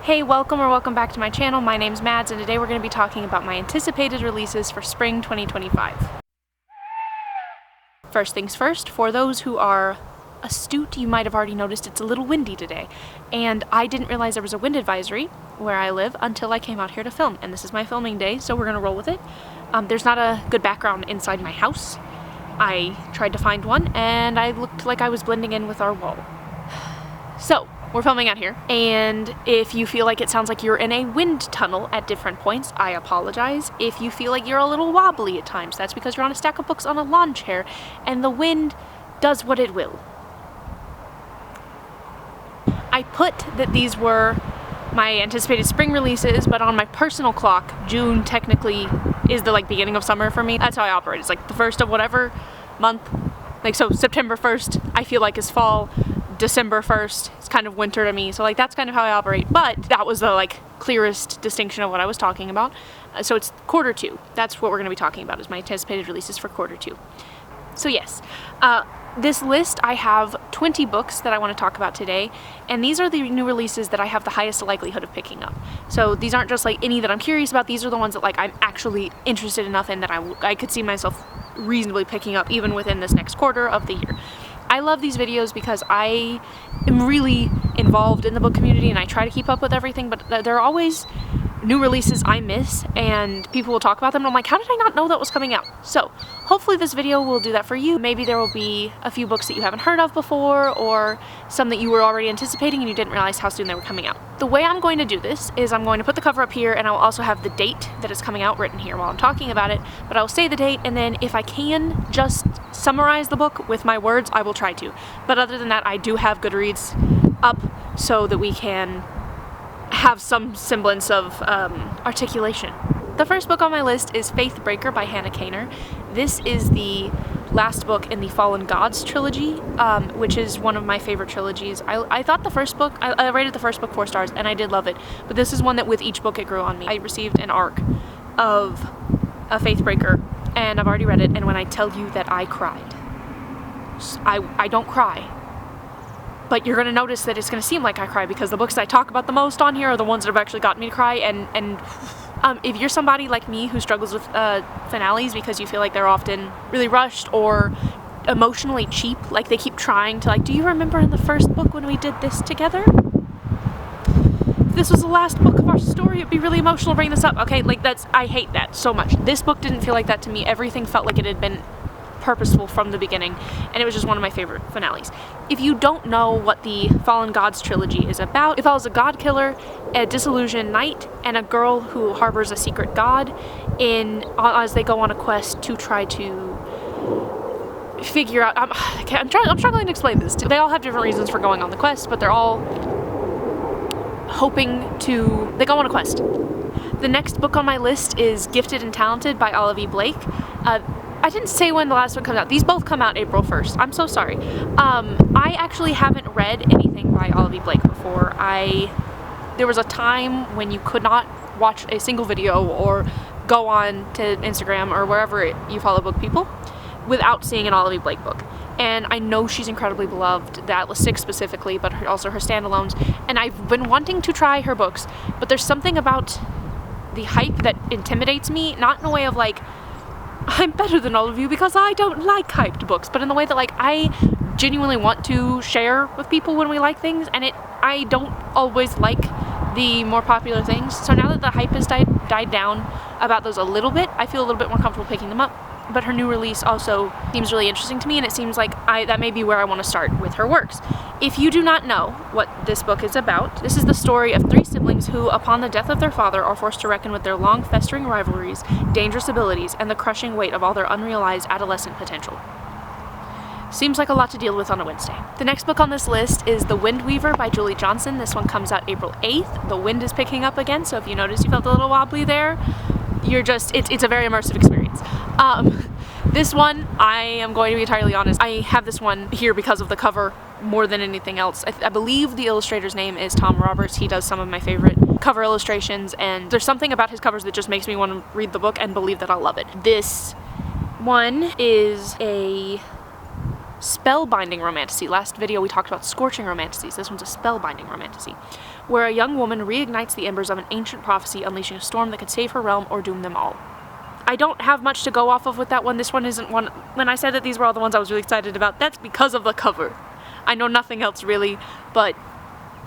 Hey, welcome back to my channel. My name's Mads, and today we're going to be talking about my anticipated releases for spring 2025. First things first, for those who are astute, you might have already noticed it's a little windy today, and I didn't realize there was a wind advisory where I live until I came out here to film, and this is my filming day, so we're going to roll with it. There's not a good background inside my house. I tried to find one, and I looked like I was blending in with our wall. So, we're filming out here, and if you feel like it sounds like you're in a wind tunnel at different points, I apologize. If you feel like you're a little wobbly at times, that's because you're on a stack of books on a lawn chair, and the wind does what it will. I put that these were my anticipated spring releases, but on my personal clock, June technically is the beginning of summer for me. That's how I operate. It's like the first of whatever month. So September 1st, I feel like is fall. December 1st, it's kind of winter to me, so that's kind of how I operate, but that was the clearest distinction of what I was talking about. So it's quarter two. That's what we're going to be talking about, is my anticipated releases for quarter two. So yes, this list, I have 20 books that I want to talk about today, and these are the new releases that I have the highest likelihood of picking up. So these aren't just any that I'm curious about, these are the ones that I'm actually interested enough in that I could see myself reasonably picking up even within this next quarter of the year. I love these videos because I am really involved in the book community and I try to keep up with everything, but there are always new releases I miss and people will talk about them and I'm like, how did I not know that was coming out? So hopefully this video will do that for you. Maybe there will be a few books that you haven't heard of before, or some that you were already anticipating and you didn't realize how soon they were coming out. The way I'm going to do this is I'm going to put the cover up here, and I'll also have the date that it's coming out written here while I'm talking about it, but I'll say the date, and then if I can just summarize the book with my words, I will try to. But other than that, I do have Goodreads up so that we can have some semblance of articulation. The first book on my list is Faithbreaker by Hannah Kaner. This is the last book in the Fallen Gods trilogy, which is one of my favorite trilogies. I thought the first book, I rated the first book 4 stars, and I did love it, but this is one that with each book it grew on me. I received an arc of a Faithbreaker, and I've already read it, and when I tell you that I cried, I don't cry. But you're going to notice that it's going to seem like I cry because the books that I talk about the most on here are the ones that have actually gotten me to cry, and if you're somebody like me who struggles with finales because you feel like they're often really rushed or emotionally cheap, they keep trying to do you remember in the first book when we did this together? If this was the last book of our story, it'd be really emotional to bring this up. Okay, I hate that so much. This book didn't feel like that to me. Everything felt like it had been purposeful from the beginning, and it was just one of my favorite finales. If you don't know what the Fallen Gods trilogy is about, it follows a god killer, a disillusioned knight, and a girl who harbors a secret god as they go on a quest to try to figure out. I'm struggling to explain this. They all have different reasons for going on the quest, but they're all they go on a quest. The next book on my list is Gifted and Talented by Olivie Blake. I didn't say when the last one comes out. These both come out April 1st. I'm so sorry. I actually haven't read anything by Olivie Blake before. There was a time when you could not watch a single video or go on to Instagram or wherever you follow book people without seeing an Olivie Blake book. And I know she's incredibly beloved, the Atlas 6 specifically, but also her standalones. And I've been wanting to try her books, but there's something about the hype that intimidates me, not in a way of I'm better than all of you because I don't like hyped books, but in the way that I genuinely want to share with people when we like things, and I don't always like the more popular things. So now that the hype has died down about those a little bit, I feel a little bit more comfortable picking them up. But her new release also seems really interesting to me, and it seems like that may be where I want to start with her works. If you do not know what this book is about, this is the story of 3 siblings who, upon the death of their father, are forced to reckon with their long festering rivalries, dangerous abilities, and the crushing weight of all their unrealized adolescent potential. Seems like a lot to deal with on a Wednesday. The next book on this list is The Windweaver by Julie Johnson. This one comes out April 8th. The wind is picking up again, so if you notice you felt a little wobbly there, it's a very immersive experience. This one, I am going to be entirely honest, I have this one here because of the cover more than anything else. I believe the illustrator's name is Tom Roberts. He does some of my favorite cover illustrations, and there's something about his covers that just makes me want to read the book and believe that I'll love it. This one is a spellbinding romantasy. Last video we talked about scorching romantasies. This one's a spellbinding romantasy, where a young woman reignites the embers of an ancient prophecy, unleashing a storm that could save her realm or doom them all. I don't have much to go off of with that one. This one isn't one. When I said that these were all the ones I was really excited about, that's because of the cover. I know nothing else really, but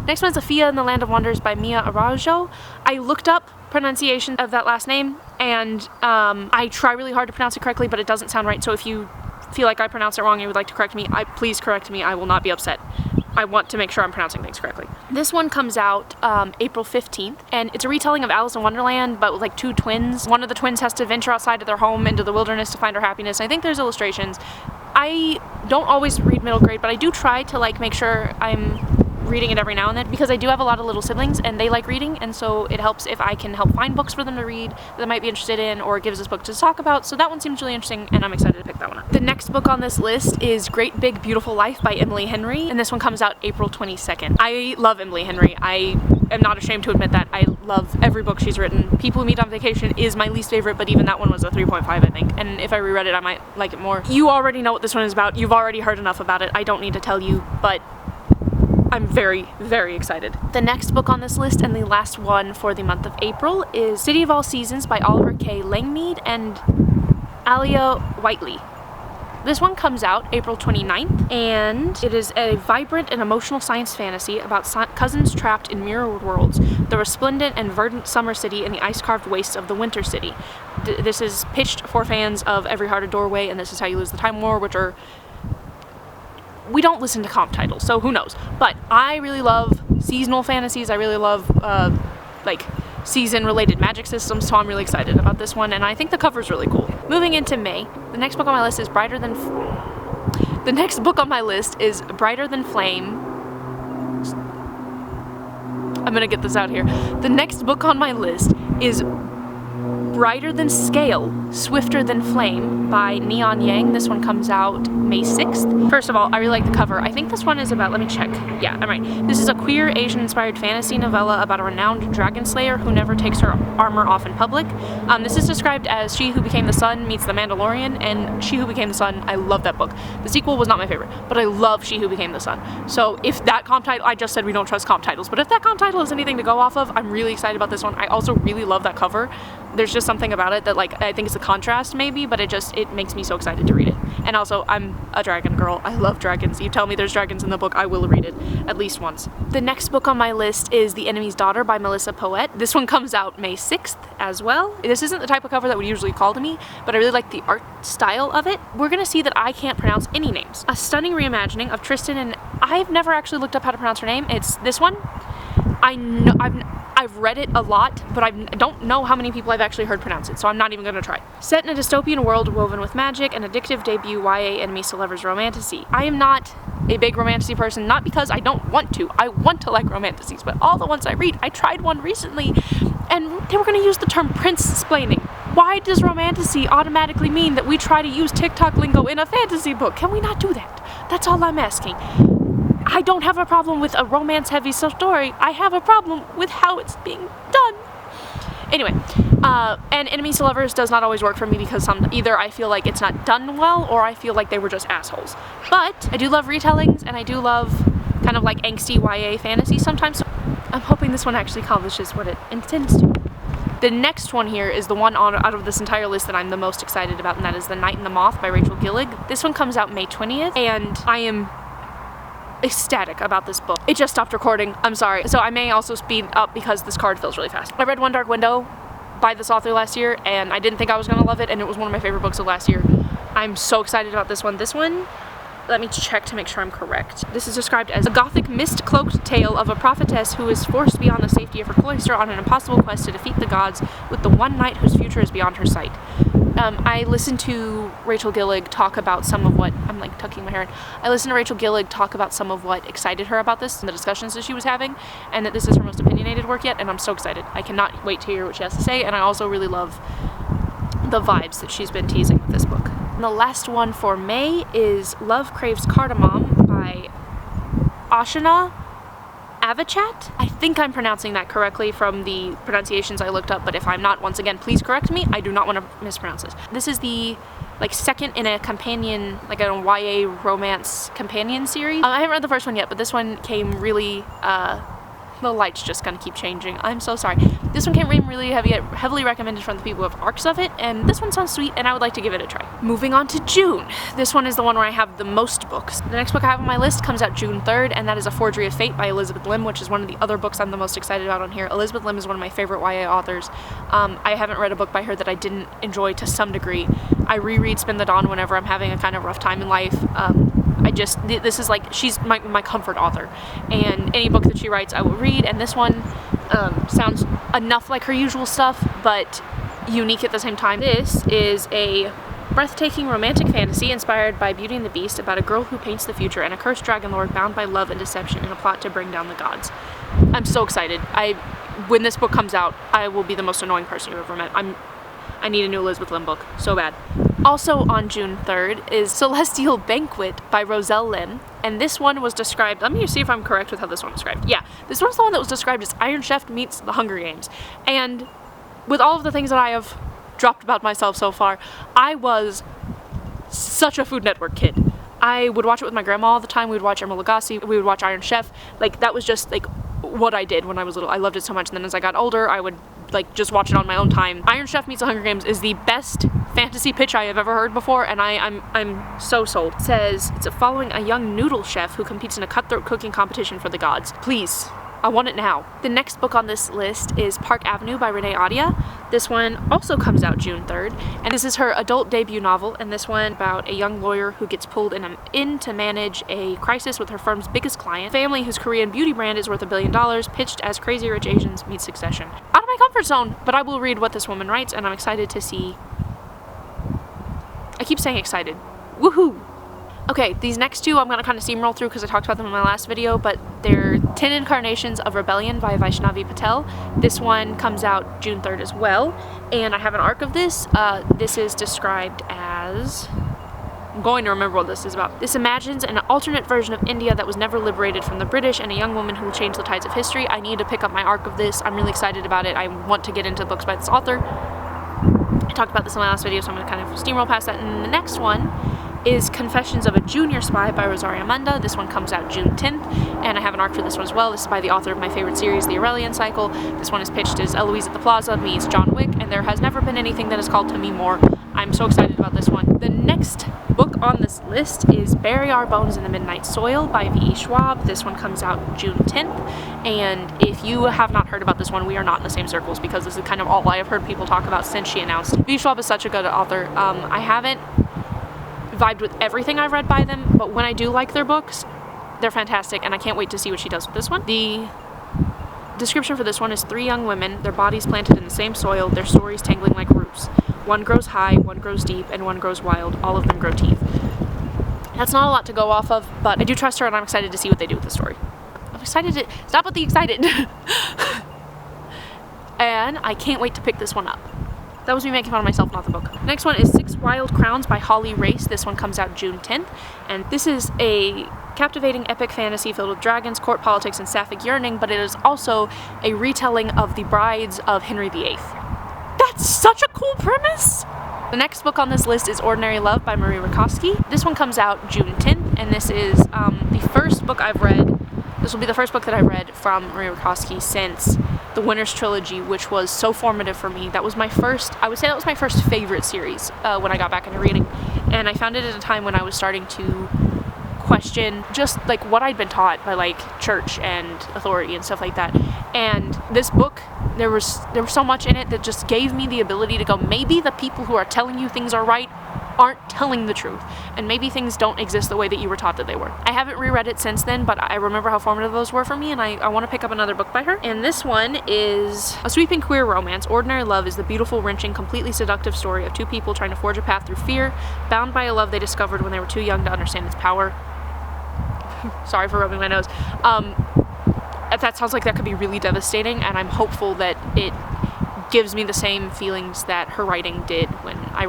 next one's Afia in the Land of Wonders by Mia Araujo. I looked up pronunciation of that last name, and I try really hard to pronounce it correctly, but it doesn't sound right. So if you feel like I pronounce it wrong and you would like to correct me, please correct me. I will not be upset. I want to make sure I'm pronouncing things correctly. This one comes out April 15th, and it's a retelling of Alice in Wonderland, but with like two twins. One of the twins has to venture outside of their home into the wilderness to find her happiness. I think there's illustrations. I don't always read middle grade, but I do try to like make sure I'm reading it every now and then, because I do have a lot of little siblings and they like reading, and so it helps if I can help find books for them to read that they might be interested in, or it gives us books to talk about. So that one seems really interesting, and I'm excited to pick that one up. The next book on this list is Great Big Beautiful Life by Emily Henry, and this one comes out April 22nd. I love Emily Henry. I am not ashamed to admit that. I love every book she's written. People Who Meet on Vacation is my least favorite, but even that one was a 3.5, I think, and if I reread it I might like it more. You already know what this one is about. You've already heard enough about it. I don't need to tell you, but I'm very, very excited. The next book on this list, and the last one for the month of April, is City of All Seasons by Oliver K. Langmead and Aliya Whiteley. This one comes out April 29th, and it is a vibrant and emotional science fantasy about cousins trapped in mirror worlds, the resplendent and verdant summer city and the ice-carved wastes of the winter city. This is pitched for fans of Every Heart a Doorway and This Is How You Lose the Time War, which are... We don't listen to comp titles, so who knows. But I really love seasonal fantasies. I really love like season-related magic systems, so I'm really excited about this one, and I think the cover's really cool. Moving into May, the next book on my list is Brighter Than Flame. I'm gonna get this out here. The next book on my list is Brighter Than Scale, Swifter Than Flame by Neon Yang. This one comes out May 6th. First of all, I really like the cover. I think this one is about, let me check. Yeah, I'm right. This is a queer Asian-inspired fantasy novella about a renowned dragon slayer who never takes her armor off in public. This is described as She Who Became the Sun meets the Mandalorian, and She Who Became the Sun, I love that book. The sequel was not my favorite, but I love She Who Became the Sun. So if that comp title, I just said we don't trust comp titles, but if that comp title is anything to go off of, I'm really excited about this one. I also really love that cover. There's just something about it that, like, I think it's a contrast maybe, but it makes me so excited to read it. And also, I'm a dragon girl. I love dragons. You tell me there's dragons in the book, I will read it at least once. The next book on my list is The Enemy's Daughter by Melissa Poett. This one comes out May 6th as well. This isn't the type of cover that would usually call to me, but I really like the art style of it. We're gonna see that I can't pronounce any names. A stunning reimagining of Tristan, and I've never actually looked up how to pronounce her name. It's this one. I know I've read it a lot, but I don't know how many people I've actually heard pronounce it, so I'm not even gonna try. Set in a dystopian world woven with magic, an addictive debut YA enemies to lovers romantasy. I am not a big romantasy person, not because I don't want to. I want to like romantasies, but all the ones I read, I tried one recently, and they were gonna use the term prince-splaining. Why does romantasy automatically mean that we try to use TikTok lingo in a fantasy book? Can we not do that? That's all I'm asking. I don't have a problem with a romance-heavy story. I have a problem with how it's being done. Anyway, and enemies to lovers does not always work for me because either I feel like it's not done well or I feel like they were just assholes. But I do love retellings, and I do love kind of like angsty YA fantasy sometimes. So I'm hoping this one actually accomplishes what it intends to. The next one here is the one out of this entire list that I'm the most excited about, and that is The Night and the Moth by Rachel Gillig. This one comes out May 20th, and I am ecstatic about this book. It just stopped recording, I'm sorry. So I may also speed up because this card fills really fast. I read One Dark Window by this author last year, and I didn't think I was gonna love it, and it was one of my favorite books of last year. I'm so excited about this one. This one, let me check to make sure I'm correct. This is described as a gothic mist-cloaked tale of a prophetess who is forced beyond the safety of her cloister on an impossible quest to defeat the gods with the one knight whose future is beyond her sight. I listened to Rachel Gillig talk about some of what, I'm like tucking my hair in. I listened to Rachel Gillig talk about some of what excited her about this and the discussions that she was having, and that this is her most opinionated work yet, and I'm so excited. I cannot wait to hear what she has to say, and I also really love the vibes that she's been teasing with this book. And the last one for May is Love Craves Cardamom by Aashna. Avachat? I think I'm pronouncing that correctly from the pronunciations I looked up, but if I'm not, once again, please correct me. I do not want to mispronounce this. This is the like second in a companion, like a YA romance companion series. I haven't read the first one yet, but this one came really, the light's just gonna keep changing. I'm so sorry. This one came really heavily recommended from the people who have arcs of it, and this one sounds sweet, and I would like to give it a try. Moving on to June. This one is the one where I have the most books. The next book I have on my list comes out June 3rd, and that is A Forgery of Fate by Elizabeth Lim, which is one of the other books I'm the most excited about on here. Elizabeth Lim is one of my favorite YA authors. I haven't read a book by her that I didn't enjoy to some degree. I reread Spin the Dawn whenever I'm having a kind of rough time in life. This is like, she's my comfort author, and any book that she writes I will read, and this one sounds enough like her usual stuff, but unique at the same time. This is a breathtaking romantic fantasy inspired by Beauty and the Beast about a girl who paints the future and a cursed dragon lord bound by love and deception in a plot to bring down the gods. I'm so excited. When this book comes out, I will be the most annoying person you've ever met. I need a new Elizabeth Lim book so bad. Also on June 3rd is Celestial Banquet by Roselle Lim, and this one was described, let me see if I'm correct with how this one was described. Yeah, this one's the one that was described as Iron Chef meets The Hunger Games. And with all of the things that I have dropped about myself so far, I was such a Food Network kid. I would watch it with my grandma all the time. We would watch Emeril Lagasse, we would watch Iron Chef. Like, that was just like what I did when I was little. I loved it so much, and then as I got older, I would like just watch it on my own time. Iron Chef meets The Hunger Games is the best fantasy pitch I have ever heard before, and I'm so sold. It says it's following a young noodle chef who competes in a cutthroat cooking competition for the gods. Please, I want it now. The next book on this list is Park Avenue by Renée Ahdieh. This one also comes out June 3rd, and this is her adult debut novel, and this one about a young lawyer who gets pulled in to manage a crisis with her firm's biggest client, a family whose Korean beauty brand is worth $1 billion, pitched as Crazy Rich Asians meet Succession. Out of my comfort zone, but I will read what this woman writes, and I'm excited to see. I keep saying excited. Woohoo! Okay, these next two I'm going to kind of steamroll through because I talked about them in my last video, but they're 10 Incarnations of Rebellion by Vaishnavi Patel. This one comes out June 3rd as well, and I have an arc of this. This is described as... I'm going to remember what this is about. This imagines an alternate version of India that was never liberated from the British and a young woman who will change the tides of history. I need to pick up my arc of this. I'm really excited about it. I want to get into books by this author. I talked about this in my last video, so I'm going to kind of steamroll past that. And the next one is Confessions of a Junior Spy by Rosaria Munda. This one comes out June 10th, and I have an arc for this one as well. This is by the author of my favorite series, The Aurelian Cycle. This one is pitched as Eloise at the Plaza meets John Wick, and there has never been anything that is called to me more. I'm so excited about this one. The next book on this list is Bury Our Bones in the Midnight Soil by V.E. Schwab. This one comes out June 10th, and if you have not heard about this one, we are not in the same circles because this is kind of all I have heard people talk about since she announced. V.E. Schwab is such a good author. I haven't vibed with everything I've read by them, but when I do like their books, they're fantastic, and I can't wait to see what she does with this one. The description for this one is 3 young women, their bodies planted in the same soil, their stories tangling like roots. One grows high, one grows deep, and one grows wild. All of them grow teeth. That's not a lot to go off of, but I do trust her, and I'm excited to see what they do with the story. I'm excited to... Stop with the excited! And I can't wait to pick this one up. That was me making fun of myself, not the book. Next one is 6 Wild Crowns by Holly Race. This one comes out June 10th, and this is a captivating epic fantasy filled with dragons, court politics, and sapphic yearning, but it is also a retelling of the brides of Henry VIII. That's such a cool premise! The next book on this list is Ordinary Love by Marie Rutkoski. This one comes out June 10th, and this is the first book I've read. This will be the first book that I read from Marie Rutkoski since the Winter's Trilogy, which was so formative for me. That was my first, I would say that was my first favorite series when I got back into reading. And I found it at a time when I was starting to question just like what I'd been taught by like church and authority and stuff like that. And this book, there was so much in it that just gave me the ability to go, maybe the people who are telling you things are right aren't telling the truth, and maybe things don't exist the way that you were taught that they were. I haven't reread it since then, but I remember how formative those were for me, and I want to pick up another book by her. And this one is a sweeping queer romance. Ordinary Love is the beautiful, wrenching, completely seductive story of 2 people trying to forge a path through fear, bound by a love they discovered when they were too young to understand its power. Sorry for rubbing my nose. That sounds like that could be really devastating, and I'm hopeful that it gives me the same feelings that her writing did when I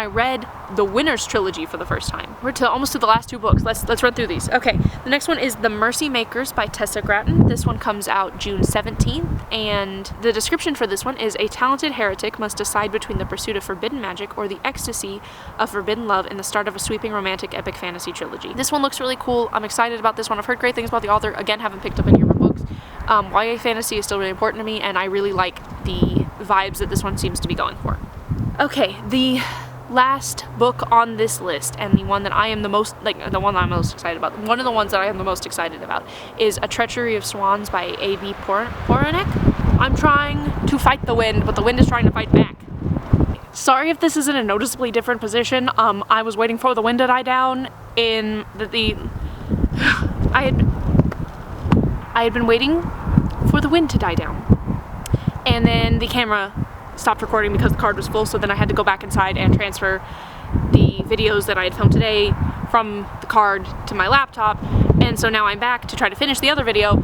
read the Winners trilogy for the first time. We're almost to the last 2 books. Let's run through these. Okay, the next one is The Mercy Makers by Tessa Gratton. This one comes out June 17th, and the description for this one is: a talented heretic must decide between the pursuit of forbidden magic or the ecstasy of forbidden love in the start of a sweeping romantic epic fantasy trilogy. This one looks really cool. I'm excited about this one. I've heard great things about the author. Again, haven't picked up any of her books. YA fantasy is still really important to me, and I really like the vibes that this one seems to be going for. Okay, the last book on this list, and the one that I am the most, the one that I'm most excited about, one of the ones that I am the most excited about, is A Treachery of Swans by A.B. Poranek. I'm trying to fight the wind, but the wind is trying to fight back. Sorry if this is in a noticeably different position. I was waiting for the wind to die down in I had been waiting for the wind to die down, and then the camera stopped recording because the card was full, so then I had to go back inside and transfer the videos that I had filmed today from the card to my laptop, and so now I'm back to try to finish the other video,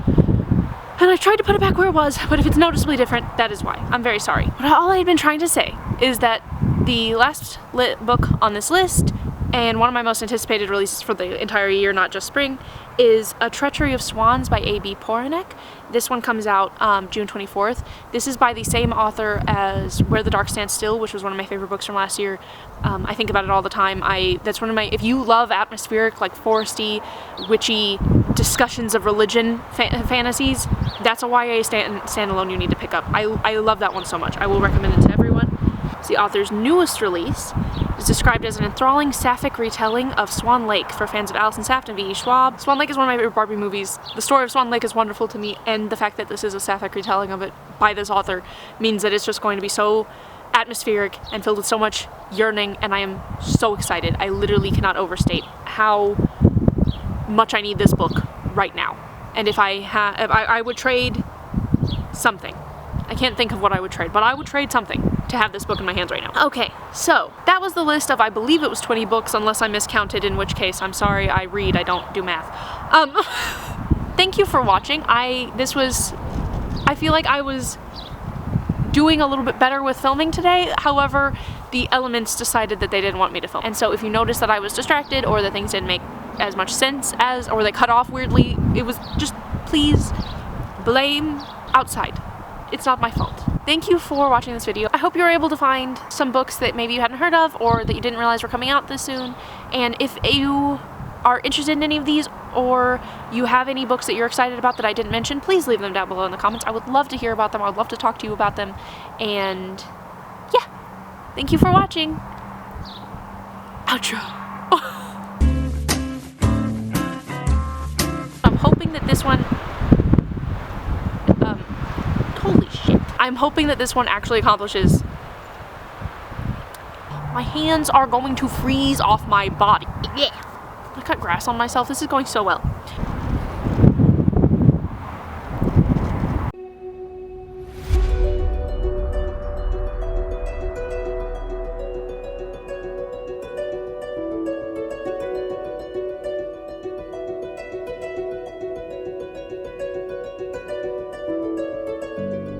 and I tried to put it back where it was, but if it's noticeably different, that is why. I'm very sorry. But all I had been trying to say is that the last book on this list, and one of my most anticipated releases for the entire year, not just spring, is A Treachery of Swans by A.B. Poranek. This one comes out June 24th. This is by the same author as Where the Dark Stands Still, which was one of my favorite books from last year. I think about it all the time. That's one of my, if you love atmospheric, like foresty, witchy discussions of religion fantasies, that's a YA standalone you need to pick up. I love that one so much. I will recommend it to everyone. It's the author's newest release. It's described as an enthralling sapphic retelling of Swan Lake for fans of Alice and Safton Schwab. Swan Lake is one of my favorite Barbie movies. The story of Swan Lake is wonderful to me, and the fact that this is a sapphic retelling of it by this author means that it's just going to be so atmospheric and filled with so much yearning, and I am so excited. I literally cannot overstate how much I need this book right now. And if I would trade something. I can't think of what I would trade, but I would trade something to have this book in my hands right now. Okay, so that was the list of, I believe it was 20 books, unless I miscounted, in which case I'm sorry, I read, I don't do math. Thank you for watching. I feel like I was doing a little bit better with filming today. However, the elements decided that they didn't want me to film. And so if you notice that I was distracted, or that things didn't make as much sense as, or they cut off weirdly, it was just, please blame outside. It's not my fault. Thank you for watching this video. I hope you were able to find some books that maybe you hadn't heard of, or that you didn't realize were coming out this soon. And if you are interested in any of these, or you have any books that you're excited about that I didn't mention, please leave them down below in the comments. I would love to hear about them. I would love to talk to you about them. And yeah, thank you for watching. Outro. I'm hoping that this one, holy shit. I'm hoping that this one actually accomplishes. My hands are going to freeze off my body. Yeah. I cut grass on myself. This is going so well.